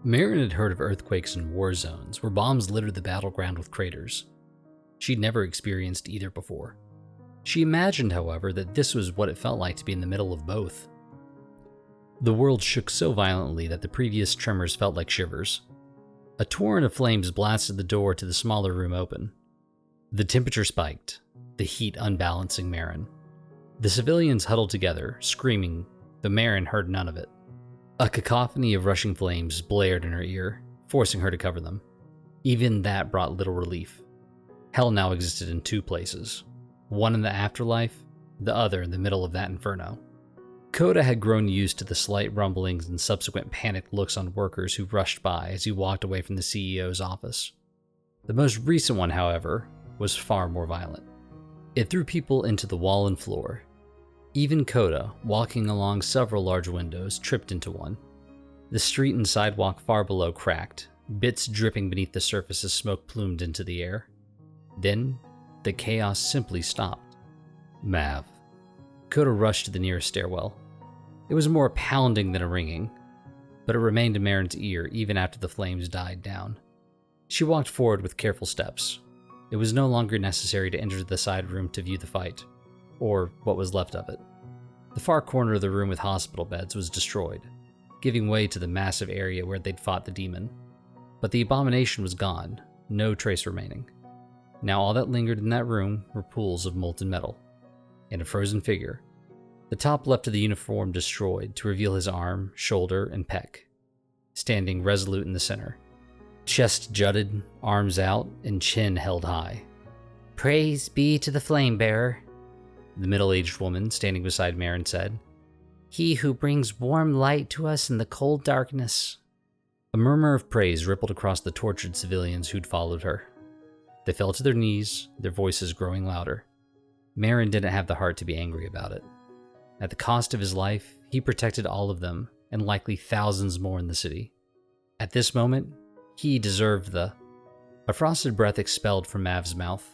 Maren had heard of earthquakes and war zones where bombs littered the battleground with craters. She'd never experienced either before. She imagined, however, that this was what it felt like to be in the middle of both. The world shook so violently that the previous tremors felt like shivers. A torrent of flames blasted the door to the smaller room open. The temperature spiked, the heat unbalancing Maren. The civilians huddled together, screaming, but Maren heard none of it. A cacophony of rushing flames blared in her ear, forcing her to cover them. Even that brought little relief. Hell now existed in two places, one in the afterlife, the other in the middle of that inferno. Coda had grown used to the slight rumblings and subsequent panicked looks on workers who rushed by as he walked away from the CEO's office. The most recent one, however, was far more violent. It threw people into the wall and floor. Even Coda, walking along several large windows, tripped into one. The street and sidewalk far below cracked, bits dripping beneath the surface as smoke plumed into the air. Then, the chaos simply stopped. Mav. Coda rushed to the nearest stairwell. It was more pounding than a ringing, but it remained in Maren's ear even after the flames died down. She walked forward with careful steps. It was no longer necessary to enter the side room to view the fight, or what was left of it. The far corner of the room with hospital beds was destroyed, giving way to the massive area where they'd fought the demon. But the abomination was gone, no trace remaining. Now all that lingered in that room were pools of molten metal, and a frozen figure. The top left of the uniform destroyed to reveal his arm, shoulder, and pec, standing resolute in the center. Chest jutted, arms out, and chin held high. Praise be to the flame bearer, the middle-aged woman standing beside Maren said. He who brings warm light to us in the cold darkness. A murmur of praise rippled across the tortured civilians who'd followed her. They fell to their knees, their voices growing louder. Maren didn't have the heart to be angry about it. At the cost of his life, he protected all of them, and likely thousands more in the city. At this moment, he deserved the... A frosted breath expelled from Mav's mouth.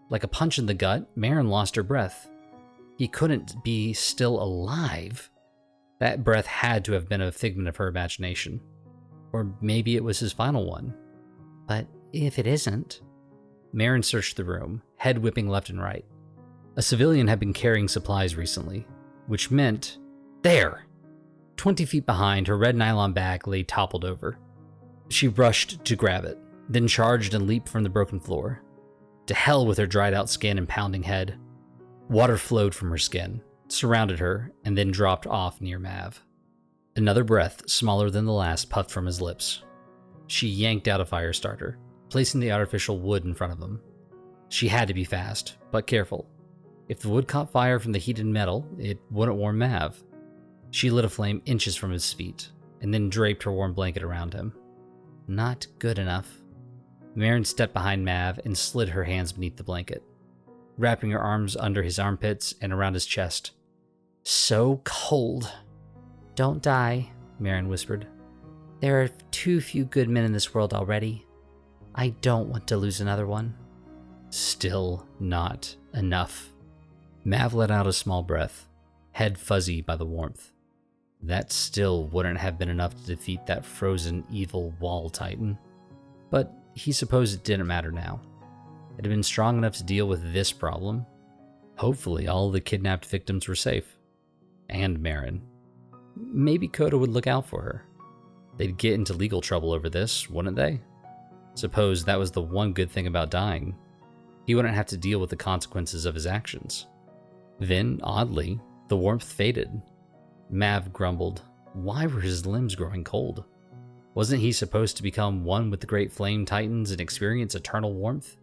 Like a punch in the gut, Maren lost her breath. He couldn't be still alive. That breath had to have been a figment of her imagination. Or maybe it was his final one. But if it isn't... Maren searched the room, head whipping left and right. A civilian had been carrying supplies recently, which meant... There! 20 feet behind, her red nylon bag lay toppled over. She rushed to grab it, then charged and leaped from the broken floor. To hell with her dried-out skin and pounding head. Water flowed from her skin, surrounded her, and then dropped off near Mav. Another breath, smaller than the last, puffed from his lips. She yanked out a fire starter, placing the artificial wood in front of him. She had to be fast, but careful. If the wood caught fire from the heated metal, it wouldn't warm Mav. She lit a flame inches from his feet, and then draped her warm blanket around him. Not good enough. Maren stepped behind Mav and slid her hands beneath the blanket, wrapping her arms under his armpits and around his chest. So cold. Don't die, Maren whispered. There are too few good men in this world already. I don't want to lose another one. Still not enough. Mav let out a small breath, head fuzzy by the warmth. That still wouldn't have been enough to defeat that frozen, evil wall titan. But he supposed it didn't matter now. It had been strong enough to deal with this problem. Hopefully all the kidnapped victims were safe. And Maren. Maybe Coda would look out for her. They'd get into legal trouble over this, wouldn't they? Suppose that was the one good thing about dying. He wouldn't have to deal with the consequences of his actions. Then, oddly, the warmth faded. Mav grumbled. Why were his limbs growing cold? Wasn't he supposed to become one with the great flame titans and experience eternal warmth?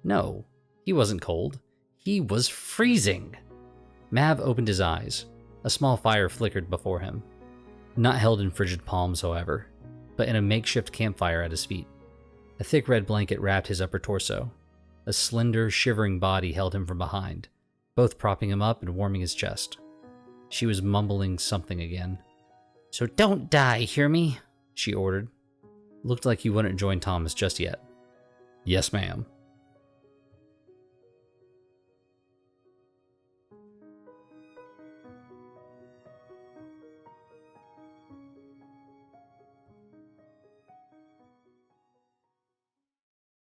No, he wasn't cold. He was freezing. Mav opened his eyes. A small fire flickered before him. Not held in frigid palms, however, but in a makeshift campfire at his feet. A thick red blanket wrapped his upper torso. A slender, shivering body held him from behind, both propping him up and warming his chest. She was mumbling something again. So don't die, hear me? She ordered. Looked like he wouldn't join Thomas just yet. Yes, ma'am.